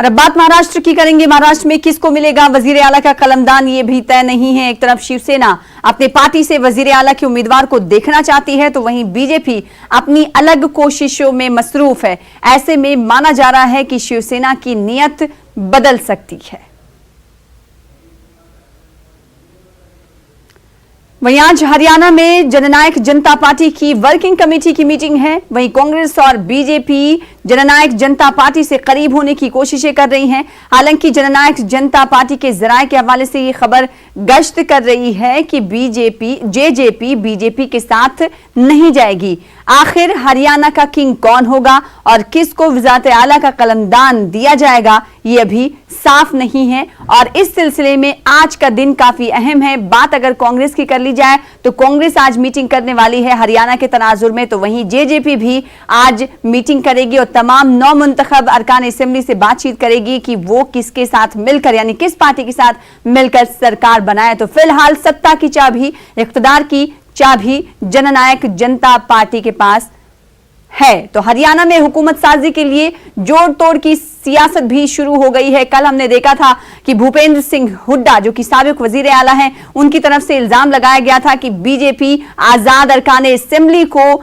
और अब बात महाराष्ट्र की करेंगे। महाराष्ट्र में किसको मिलेगा वजीर आला का कलमदान, ये भी तय नहीं है। एक तरफ शिवसेना अपने पार्टी से वजीर आला के उम्मीदवार को देखना चाहती है, तो वहीं बीजेपी अपनी अलग कोशिशों में मसरूफ है। ऐसे में माना जा रहा है कि शिवसेना की नीयत बदल सकती है। वहीं आज हरियाणा में जननायक जनता पार्टी की वर्किंग कमेटी की मीटिंग है। वहीं कांग्रेस और बीजेपी जननायक जनता पार्टी से करीब होने की कोशिशें कर रही हैं। हालांकि जननायक जनता पार्टी के जराये के हवाले से ये खबर गश्त कर रही है कि जेजेपी बीजेपी के साथ नहीं जाएगी। आखिर हरियाणा का किंग कौन होगा और किसको वज़ारत आला का कलमदान दिया जाएगा, ये अभी साफ नहीं है। और इस सिलसिले में आज का दिन काफी अहम है। बात अगर कांग्रेस की कर ली जाए तो कांग्रेस आज मीटिंग करने वाली है हरियाणा के तनाजुर में, तो वहीं जेजेपी भी आज मीटिंग करेगी और तमाम नौ मुंतखब अरकान असेंबली से बातचीत करेगी कि वो किसके साथ मिलकर, यानी किस पार्टी के साथ मिलकर सरकार बनाए। तो फिलहाल सत्ता की चाबी, इख्तिदार की चाबी जननायक जनता पार्टी के पास है। तो हरियाणा में हुकूमत साजी के लिए जोड़ तोड़ की सियासत भी शुरू हो गई है। कल हमने देखा था कि भूपेंद्र सिंह हुड्डा, जो कि साबिक वजीर आला हैं, उनकी तरफ से इल्जाम लगाया गया था कि बीजेपी आजाद अरकान असेंबली को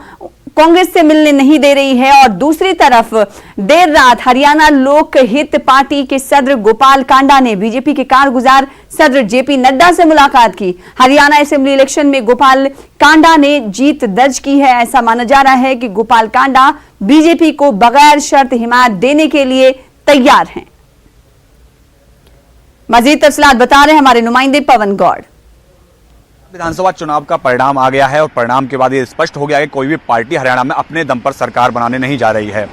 कांग्रेस से मिलने नहीं दे रही है। और दूसरी तरफ देर रात हरियाणा लोक हित पार्टी के सदर गोपाल कांडा ने बीजेपी के कारगुजार सदर जेपी नड्डा से मुलाकात की। हरियाणा असेंबली इलेक्शन में गोपाल कांडा ने जीत दर्ज की है। ऐसा माना जा रहा है कि गोपाल कांडा बीजेपी को बगैर शर्त हिमायत देने के लिए तैयार हैं। मजीद तफसीलात बता रहे हैं हमारे नुमाइंदे पवन गौड़। विधानसभा चुनाव का परिणाम आ गया है और परिणाम के बाद ये स्पष्ट हो गया है कि कोई भी पार्टी हरियाणा में अपने दम पर सरकार बनाने नहीं जा रही है।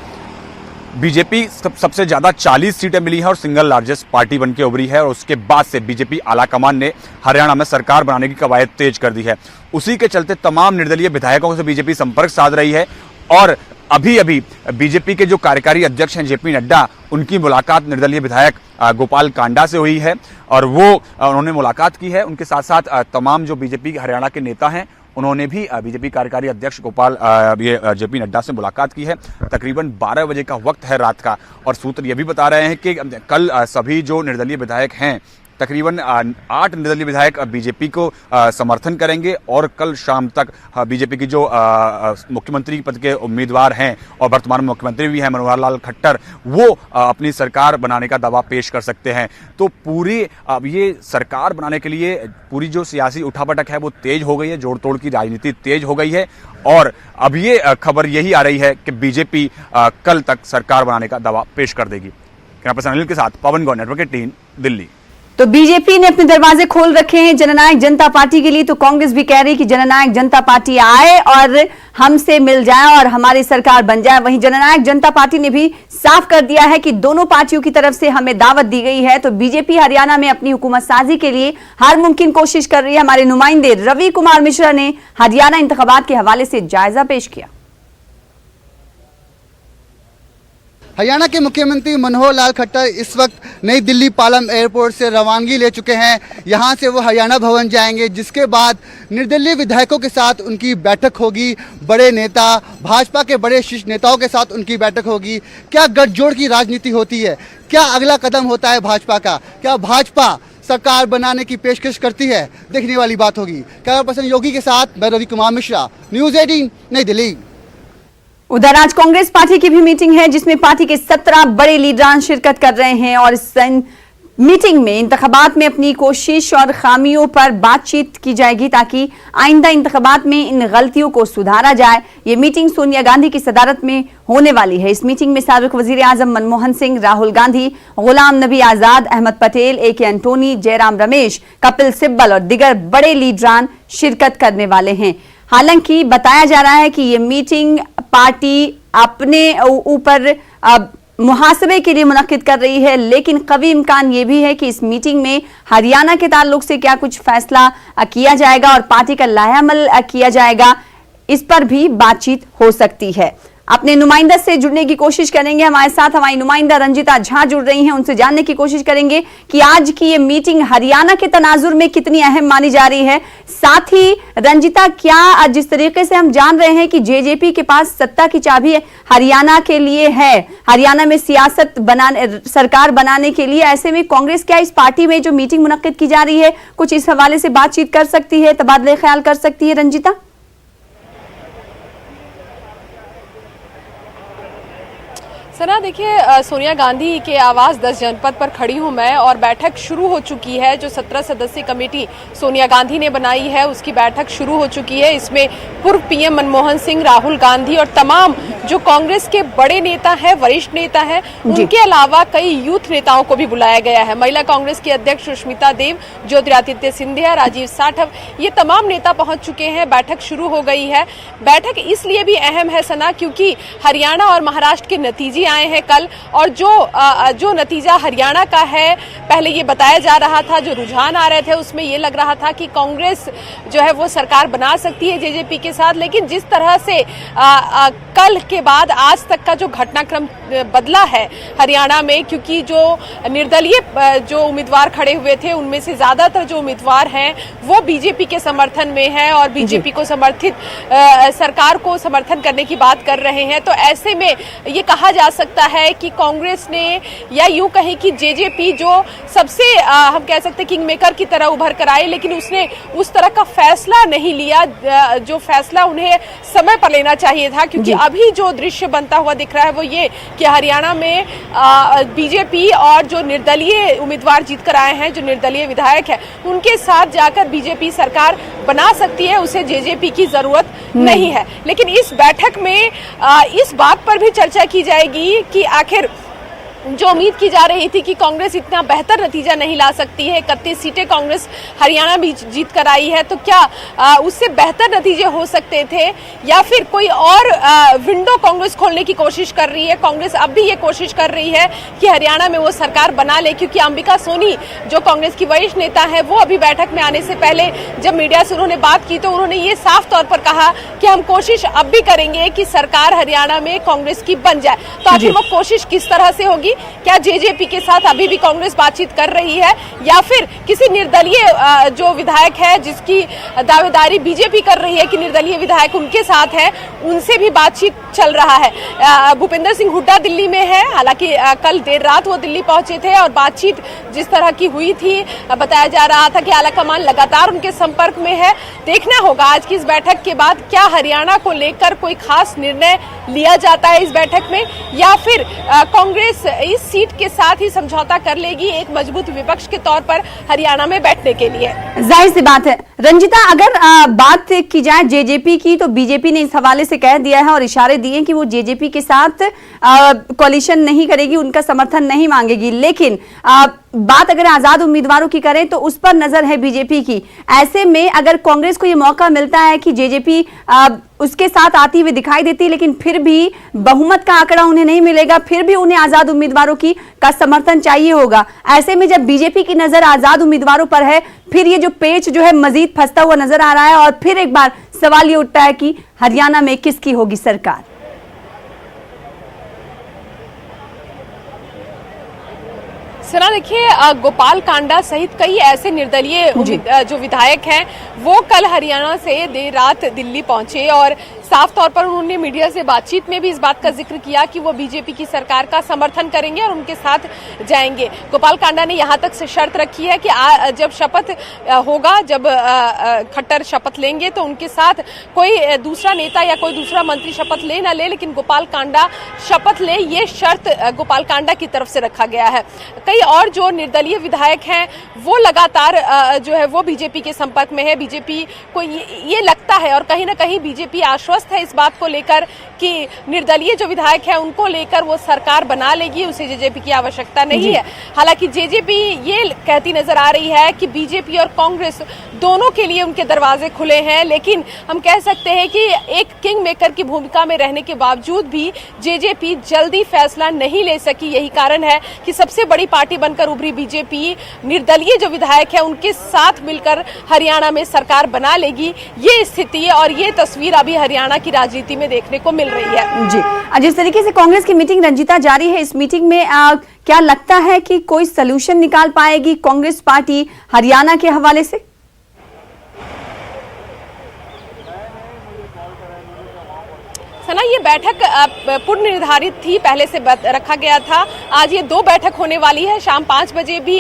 बीजेपी सबसे ज्यादा 40 सीटें मिली है और सिंगल लार्जेस्ट पार्टी बनके उभरी है। और उसके बाद से बीजेपी आलाकमान ने हरियाणा में सरकार बनाने की कवायद तेज कर दी है। उसी के चलते तमाम निर्दलीय विधायकों से बीजेपी संपर्क साध रही है। और अभी अभी बीजेपी के जो कार्यकारी अध्यक्ष हैं जेपी नड्डा, उनकी मुलाकात निर्दलीय विधायक गोपाल कांडा से हुई है और उन्होंने मुलाकात की है। उनके साथ साथ तमाम जो बीजेपी हरियाणा के नेता हैं, उन्होंने भी बीजेपी कार्यकारी अध्यक्ष जेपी नड्डा से मुलाकात की है। तकरीबन 12 बजे का वक्त है रात का और सूत्र ये भी बता रहे हैं कि कल सभी जो निर्दलीय विधायक हैं, तकरीबन 8 निर्दलीय विधायक बीजेपी को समर्थन करेंगे और कल शाम तक बीजेपी की जो मुख्यमंत्री पद के उम्मीदवार हैं और वर्तमान में मुख्यमंत्री भी हैं मनोहर लाल खट्टर, वो अपनी सरकार बनाने का दावा पेश कर सकते हैं। तो पूरी ये सरकार बनाने के लिए पूरी जो सियासी उठापटक है वो तेज हो गई है, जोड़ तोड़ की राजनीति तेज हो गई है। और अब ये खबर यही आ रही है कि बीजेपी कल तक सरकार बनाने का दावा पेश कर देगी। कैमरा पर्सन अनिल के साथ पवन गौड़, नेटवर्क 18, दिल्ली। तो बीजेपी ने अपने दरवाजे खोल रखे हैं जननायक जनता पार्टी के लिए, तो कांग्रेस भी कह रही है कि जननायक जनता पार्टी आए और हमसे मिल जाए और हमारी सरकार बन जाए। वहीं जननायक जनता पार्टी ने भी साफ कर दिया है कि दोनों पार्टियों की तरफ से हमें दावत दी गई है। तो बीजेपी हरियाणा में अपनी हुकूमत साजी के लिए हर मुमकिन कोशिश कर रही है। हमारे नुमाइंदे रवि कुमार मिश्रा ने हरियाणा इंतखाबात के हवाले से जायजा पेश किया। हरियाणा के मुख्यमंत्री मनोहर लाल खट्टर इस वक्त नई दिल्ली पालम एयरपोर्ट से रवानगी ले चुके हैं। यहां से वो हरियाणा भवन जाएंगे, जिसके बाद निर्दलीय विधायकों के साथ उनकी बैठक होगी। बड़े नेता, भाजपा के बड़े शीर्ष नेताओं के साथ उनकी बैठक होगी। क्या गठजोड़ की राजनीति होती है, क्या अगला कदम होता है भाजपा का, क्या भाजपा सरकार बनाने की पेशकश करती है, देखने वाली बात होगी। कैमरा पर्सन योगी के साथ मैं रवि कुमार मिश्रा, न्यूज़ 18, नई दिल्ली। उधर आज कांग्रेस पार्टी की भी मीटिंग है, जिसमें पार्टी के 17 बड़े लीडरान शिरकत कर रहे हैं और इस मीटिंग में इंतखाबात में अपनी कोशिश और खामियों पर बातचीत की जाएगी, ताकि आइंदा इंतखाबात में इन गलतियों को सुधारा जाए। ये मीटिंग सोनिया गांधी की सदारत में होने वाली है। इस मीटिंग में साबिक वजीर आजम मनमोहन सिंह, राहुल गांधी, गुलाम नबी आजाद, अहमद पटेल, AK एंटोनी, जयराम रमेश, कपिल सिब्बल और दिगर बड़े लीडरान शिरकत करने वाले हैं। हालांकि बताया जा रहा है कि ये मीटिंग पार्टी अपने ऊपर मुहासबे के लिए मुनक्किद कर रही है, लेकिन कवी इम्कान ये भी है कि इस मीटिंग में हरियाणा के ताल्लुक से क्या कुछ फैसला किया जाएगा और पार्टी का लाहेअमल किया जाएगा, इस पर भी बातचीत हो सकती है। अपने नुमाइंदा से जुड़ने की कोशिश करेंगे। हमारे साथ हमारी नुमाइंदा रंजिता झा जुड़ रही हैं, उनसे जानने की कोशिश करेंगे कि आज की ये मीटिंग हरियाणा के तनाजुर में कितनी अहम मानी जा रही है। साथ ही रंजिता, क्या जिस तरीके से हम जान रहे हैं कि जेजेपी के पास सत्ता की चाबी हरियाणा के लिए है, हरियाणा में सियासत बनाने, सरकार बनाने के लिए, ऐसे में कांग्रेस क्या इस पार्टी में जो मीटिंग मुनक्किद की जा रही है कुछ इस हवाले से बातचीत कर सकती है, तबादले ख्याल कर सकती है? रंजिता, सना, देखिए, सोनिया गांधी के आवास 10 जनपद पर खड़ी हूं मैं और बैठक शुरू हो चुकी है। जो 17 सदस्यीय कमेटी सोनिया गांधी ने बनाई है उसकी बैठक शुरू हो चुकी है। इसमें पूर्व पीएम मनमोहन सिंह, राहुल गांधी और तमाम जो कांग्रेस के बड़े नेता हैं, वरिष्ठ नेता हैं, उनके अलावा कई यूथ नेताओं को भी बुलाया गया है। महिला कांग्रेस की अध्यक्ष सुष्मिता देव, ज्योतिरादित्य सिंधिया, राजीव साठव, ये तमाम नेता पहुंच चुके हैं। बैठक शुरू हो गई है। बैठक इसलिए भी अहम है सना क्योंकि हरियाणा और महाराष्ट्र के नतीजे आए हैं कल, और जो नतीजा हरियाणा का है, पहले ये बताया जा रहा था, जो रुझान आ रहे थे उसमें ये लग रहा था कि कांग्रेस जो है वो सरकार बना सकती है जेजेपी के साथ। लेकिन जिस तरह से कल के बाद आज तक का जो घटनाक्रम बदला है हरियाणा में, क्योंकि जो निर्दलीय जो उम्मीदवार खड़े हुए थे उनमें से ज्यादातर जो उम्मीदवार हैं वो बीजेपी के समर्थन में हैं और बीजेपी को समर्थित सरकार को समर्थन करने की बात कर रहे हैं। तो ऐसे में ये कहा जा सकता है कि कांग्रेस ने, या यूं कहें कि जेजेपी जो सबसे हम कह सकते हैं किंग मेकर की तरह उभर कर आई, लेकिन उसने उस तरह का फैसला नहीं लिया जो फैसला उन्हें समय पर लेना चाहिए था। क्योंकि अभी जो दृश्य बनता हुआ दिख रहा है वो ये कि हरियाणा में बीजेपी और जो निर्दलीय उम्मीदवार जीत कर आए हैं, जो निर्दलीय विधायक है, उनके साथ जाकर बीजेपी सरकार बना सकती है, उसे जेजेपी की जरूरत नहीं है। लेकिन इस बैठक में इस बात पर भी चर्चा की जाएगी कि आखिर जो उम्मीद की जा रही थी कि कांग्रेस इतना बेहतर नतीजा नहीं ला सकती है, 31 सीटें कांग्रेस हरियाणा भी जीत कर आई है, तो क्या उससे बेहतर नतीजे हो सकते थे, या फिर कोई और विंडो कांग्रेस खोलने की कोशिश कर रही है? कांग्रेस अब भी ये कोशिश कर रही है कि हरियाणा में वो सरकार बना ले, क्योंकि अंबिका सोनी जो कांग्रेस की वरिष्ठ नेता है वो अभी बैठक में आने से पहले जब मीडिया से उन्होंने बात की तो उन्होंने ये साफ तौर पर कहा कि हम कोशिश अब भी करेंगे कि सरकार हरियाणा में कांग्रेस की बन जाए। तो आखिर वो कोशिश किस तरह से होगी? क्या जेजेपी के साथ अभी भी कांग्रेस बातचीत कर रही है, या फिर किसी निर्दलीय जो विधायक है जिसकी दावेदारी बीजेपी कर रही है कि निर्दलीय विधायक उनके साथ है, उनसे भी बातचीत चल रहा है? भूपेंद्र सिंह हुड्डा दिल्ली में है, हालांकि कल देर रात वो दिल्ली पहुंचे थे और बातचीत जिस तरह की हुई थी, बताया जा रहा था कि आलाकमान लगातार उनके संपर्क में है। देखना होगा आज की इस बैठक के बाद क्या हरियाणा को लेकर कोई खास निर्णय लिया जाता है इस बैठक में, या फिर कांग्रेस इस सीट के साथ ही समझौता कर लेगी एक मजबूत विपक्ष के तौर पर हरियाणा में बैठने के लिए। जाहिर सी बात है रंजिता, अगर बात की जाए जेजेपी की तो बीजेपी ने इस हवाले से कह दिया है और इशारे दिए कि वो जेजेपी के साथ कोalition नहीं करेगी, उनका समर्थन नहीं मांगेगी। लेकिन बात अगर आजाद उम्मीदवारों की करें तो उस पर नजर है बीजेपी की। ऐसे में अगर कांग्रेस को ये मौका मिलता है कि जेजेपी उसके साथ आती हुई दिखाई देती, लेकिन फिर भी बहुमत का आंकड़ा उन्हें नहीं मिलेगा, फिर भी उन्हें आजाद उम्मीदवारों का समर्थन चाहिए होगा। ऐसे में जब बीजेपी की नजर आजाद उम्मीदवारों पर है, फिर ये जो पेच जो है मजीद फंसता हुआ नजर आ रहा है और फिर एक बार सवाल ये उठता है कि हरियाणा में किसकी होगी सरकार? सना, देखिए, गोपाल कांडा सहित कई ऐसे निर्दलीय जो विधायक हैं वो कल हरियाणा से देर रात दिल्ली पहुंचे और साफ तौर पर उन्होंने मीडिया से बातचीत में भी इस बात का जिक्र किया कि वो बीजेपी की सरकार का समर्थन करेंगे और उनके साथ जाएंगे। गोपाल कांडा ने यहाँ तक से शर्त रखी है कि जब शपथ होगा, जब खट्टर शपथ लेंगे तो उनके साथ कोई दूसरा नेता या कोई दूसरा मंत्री शपथ ले ना ले, लेकिन गोपाल कांडा शपथ ले, ये शर्त गोपाल कांडा की तरफ से रखा गया है। कई और जो निर्दलीय विधायक हैं वो लगातार जो है वो बीजेपी के संपर्क में है। बीजेपी को ये लगता है और कहीं ना कहीं बीजेपी आश्वस्त है इस बात को लेकर कि निर्दलीय जो विधायक है उनको लेकर वो सरकार बना लेगी, उसे जेजेपी की आवश्यकता नहीं है। हालांकि जेजेपी ये कहती नजर आ रही है कि बीजेपी और कांग्रेस दोनों के लिए उनके दरवाजे खुले हैं, लेकिन हम कह सकते हैं कि एक किंग मेकर की भूमिका में रहने के बावजूद भी जेजेपी जल्दी फैसला नहीं ले सकी। यही कारण है कि सबसे बड़ी पार्टी बनकर उभरी बीजेपी निर्दलीय जो विधायक है उनके साथ मिलकर हरियाणा में सरकार बना लेगी। ये स्थिति और ये तस्वीर अभी हरियाणा हरियाणा की राजनीति में देखने को मिल रही है। जी, जिस तरीके से कांग्रेस की मीटिंग रंजीता जारी है, इस मीटिंग में क्या लगता है कि कोई सलूशन निकाल पाएगी कांग्रेस पार्टी हरियाणा के हवाले से? सना, ये बैठक पूर्व निर्धारित थी, पहले से रखा गया था। आज ये 2 बैठक होने वाली है। शाम 5 बजे भी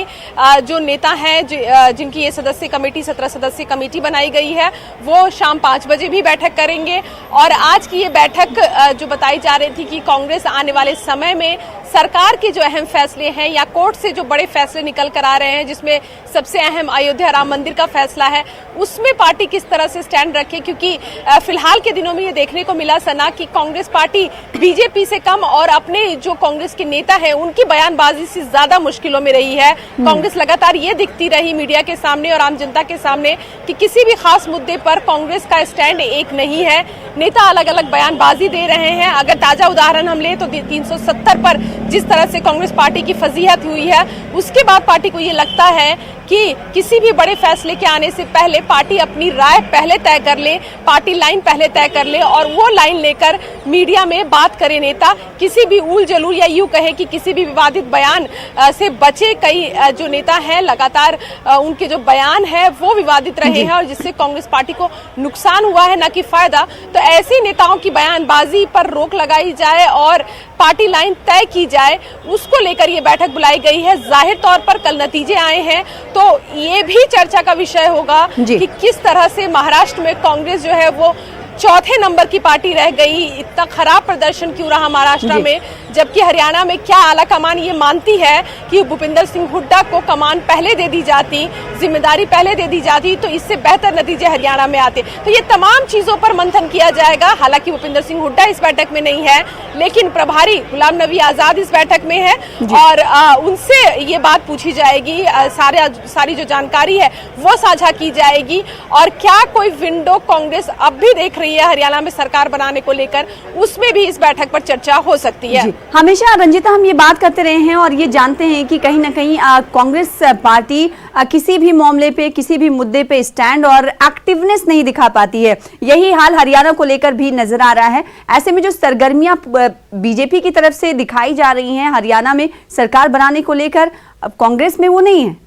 जो नेता हैं जिनकी ये सदस्य कमेटी 17 सदस्य कमेटी बनाई गई है, वो शाम 5 बजे भी बैठक करेंगे। और आज की ये बैठक जो बताई जा रही थी कि कांग्रेस आने वाले समय में सरकार के जो अहम फैसले हैं या कोर्ट से जो बड़े फैसले निकल कर आ रहे हैं, जिसमें सबसे अहम अयोध्या राम मंदिर का फैसला है, उसमें पार्टी किस तरह से स्टैंड रखे। क्योंकि फिलहाल के दिनों में ये देखने को मिला सना कि कांग्रेस पार्टी बीजेपी से कम और अपने जो कांग्रेस के नेता है उनकी बयानबाजी से ज्यादा मुश्किलों में रही है। कांग्रेस लगातार ये दिखती रही मीडिया के सामने और आम जनता के सामने कि किसी भी खास मुद्दे पर कांग्रेस का स्टैंड एक नहीं है। नेता अलग अलग बयानबाजी दे रहे हैं। अगर ताजा उदाहरण हम ले तो 370 पर जिस तरह से कांग्रेस पार्टी की फजीहत हुई है, उसके बाद पार्टी को ये लगता है कि किसी भी बड़े फैसले के आने से पहले पार्टी अपनी राय पहले तय कर ले, पार्टी लाइन पहले तय कर ले और वो लाइन लेकर मीडिया में बात करे नेता। किसी भी उल जलूल या यूं कहे कि किसी भी विवादित बयान से बचे। कई जो नेता हैं लगातार उनके जो बयान है वो विवादित रहे हैं और जिससे कांग्रेस पार्टी को नुकसान हुआ है, न कि फायदा। तो ऐसे नेताओं की बयानबाजी पर रोक लगाई जाए और पार्टी लाइन तय की जाए, उसको लेकर ये बैठक बुलाई गई है। जाहिर तौर पर कल नतीजे आए हैं तो ये भी चर्चा का विषय होगा कि किस तरह से महाराष्ट्र में कांग्रेस जो है वो चौथे नंबर की पार्टी रह गई। इतना खराब प्रदर्शन क्यों रहा महाराष्ट्र में, जबकि हरियाणा में क्या आला कमान ये मानती है कि भूपिंदर सिंह हुड्डा को कमान पहले दे दी जाती, जिम्मेदारी पहले दे दी जाती तो इससे बेहतर नतीजे हरियाणा में आते। तो ये तमाम चीजों पर मंथन किया जाएगा। हालांकि भूपिंदर सिंह हुड्डा इस बैठक में नहीं है, लेकिन प्रभारी गुलाम नबी आजाद इस बैठक में है और उनसे ये बात पूछी जाएगी, सारी जो जानकारी है वो साझा की जाएगी। और क्या कोई विंडो कांग्रेस अब भी देख रही है हरियाणा में सरकार बनाने को लेकर, उसमें भी इस बैठक पर चर्चा हो सकती है। हमेशा रंजीता हम ये बात करते रहे हैं और ये जानते हैं कि कहीं ना कहीं कांग्रेस पार्टी किसी भी मामले पे, किसी भी मुद्दे पे स्टैंड और एक्टिवनेस नहीं दिखा पाती है। यही हाल हरियाणा को लेकर भी नजर आ रहा है। ऐसे में जो सरगर्मियां बीजेपी की तरफ से दिखाई जा रही हैं हरियाणा में सरकार बनाने को लेकर, अब कांग्रेस में वो नहीं है।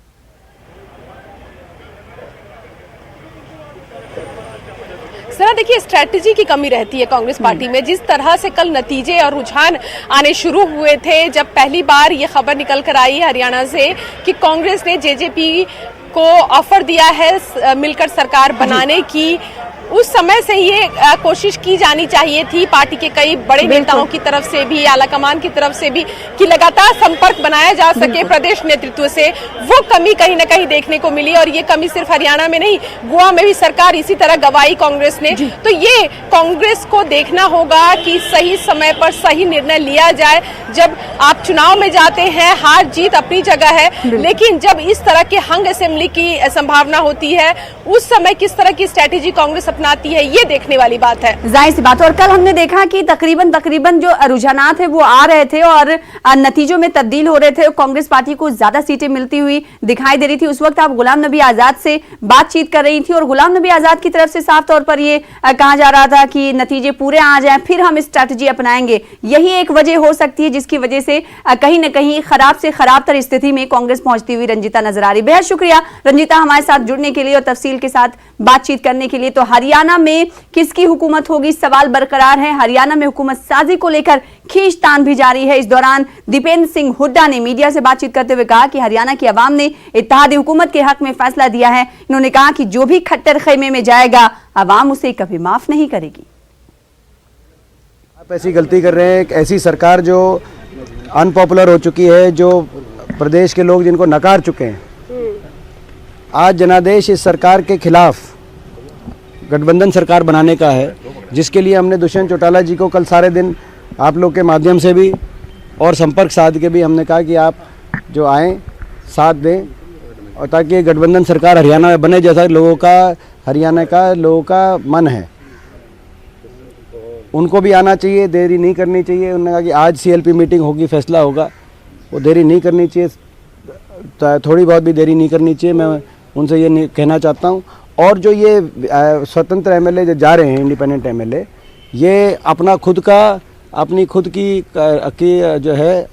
सर देखिए, स्ट्रैटेजी की कमी रहती है कांग्रेस पार्टी में। जिस तरह से कल नतीजे और रुझान आने शुरू हुए थे, जब पहली बार ये खबर निकल कर आई हरियाणा से कि कांग्रेस ने जेजेपी को ऑफर दिया है मिलकर सरकार बनाने की, उस समय से ये कोशिश की जानी चाहिए थी पार्टी के कई बड़े नेताओं की तरफ से भी, आला कमान की तरफ से भी, कि लगातार संपर्क बनाया जा सके प्रदेश नेतृत्व से। वो कमी कहीं ना कहीं देखने को मिली और ये कमी सिर्फ हरियाणा में नहीं, गोवा में भी सरकार इसी तरह गवाई कांग्रेस ने। तो ये कांग्रेस को देखना होगा कि सही समय पर सही निर्णय लिया जाए। जब आप चुनाव में जाते हैं, हार जीत अपनी जगह है, लेकिन जब इस तरह के हंग असेंबली की संभावना होती है, उस समय किस तरह की स्ट्रैटेजी कांग्रेस अपनाती है, ये देखने वाली बात है। जाहिर सी बात है। और कल हमने देखा कि तकरीबन जो रुझानात है वो आ रहे थे और नतीजों में तब्दील हो रहे थे। कांग्रेस पार्टी को ज्यादा सीटें मिलती हुई दिखाई दे रही थी। उस वक्त आप गुलाम नबी आजाद से बातचीत कर रही थी और गुलाम नबी आजाद की तरफ से साफ तौर पर ये कहा जा रहा था कि नतीजे पूरे आ जाएं फिर हम स्ट्रैटेजी अपनाएंगे। यही एक वजह हो सकती है जिसकी वजह से कहीं न कहीं खराब से खराब तर स्थिति में कांग्रेस पहुंचती हुई रंजीता नजर आ रही। बेहद शुक्रिया रंजीता हमारे साथ जुड़ने के लिए और तफसील के साथ बातचीत करने के लिए। तो हरियाणा में किसकी हुकूमत होगी, सवाल बरकरार है। हरियाणा में हुकूमत साजी को लेकर खींचतान भी जारी है। इस दौरान दीपेंद्र सिंह हुड्डा ने मीडिया से बातचीत करते हुए कहा कि हरियाणा की आवाम ने इत्तेहादी हुकूमत के हक में फैसला दिया है। इन्होंने कहा कि जो भी खट्टर खेमे में जाएगा आवाम उसे कभी माफ नहीं करेगी। आप ऐसी गलती कर रहे हैं, एक ऐसी सरकार जो अनपॉपुलर हो चुकी है, जो प्रदेश के लोग जिनको नकार चुके हैं। आज जनादेश इस सरकार के खिलाफ गठबंधन सरकार बनाने का है, जिसके लिए हमने दुष्यंत चौटाला जी को कल सारे दिन आप लोग के माध्यम से भी और संपर्क साध के भी हमने कहा कि आप जो आएँ साथ दें और ताकि ये गठबंधन सरकार हरियाणा में बने, जैसा लोगों का हरियाणा का लोगों का मन है। उनको भी आना चाहिए, देरी नहीं करनी चाहिए। उन्होंने कहा कि आज सीएलपी मीटिंग होगी, फैसला होगा, वो देरी नहीं करनी चाहिए, थोड़ी बहुत भी देरी नहीं करनी चाहिए। मैं उनसे ये कहना चाहता हूँ। और जो ये स्वतंत्र एमएलए जो जा रहे हैं, इंडिपेंडेंट एमएलए, ये अपना खुद का अपनी खुद की जो है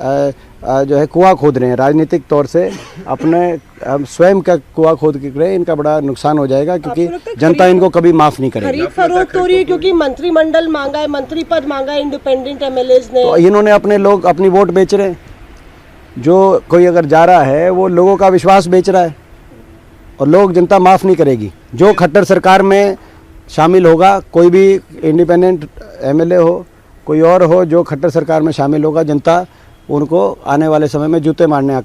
कुआं खोद रहे हैं राजनीतिक तौर से, अपने स्वयं का कुआं खोद के रहे हैं। इनका बड़ा नुकसान हो जाएगा क्योंकि जनता इनको कभी माफ़ नहीं करेगी। खरीद फरोख्त हो रही है क्योंकि मंत्रिमंडल मांगा है, मंत्री पद मांगा है इंडिपेंडेंट एमएलएज ने। तो इन्होंने अपने लोग अपनी वोट बेच रहे हैं। जो कोई अगर जा रहा है वो लोगों का विश्वास बेच रहा है और लोग जनता माफ़ नहीं करेगी। जो खट्टर सरकार में शामिल होगा, कोई भी इंडिपेंडेंट एमएलए हो, कोई और हो, जो खट्टर सरकार में शामिल होगा, जनता उनको आने वाले समय में जूते मारने का काम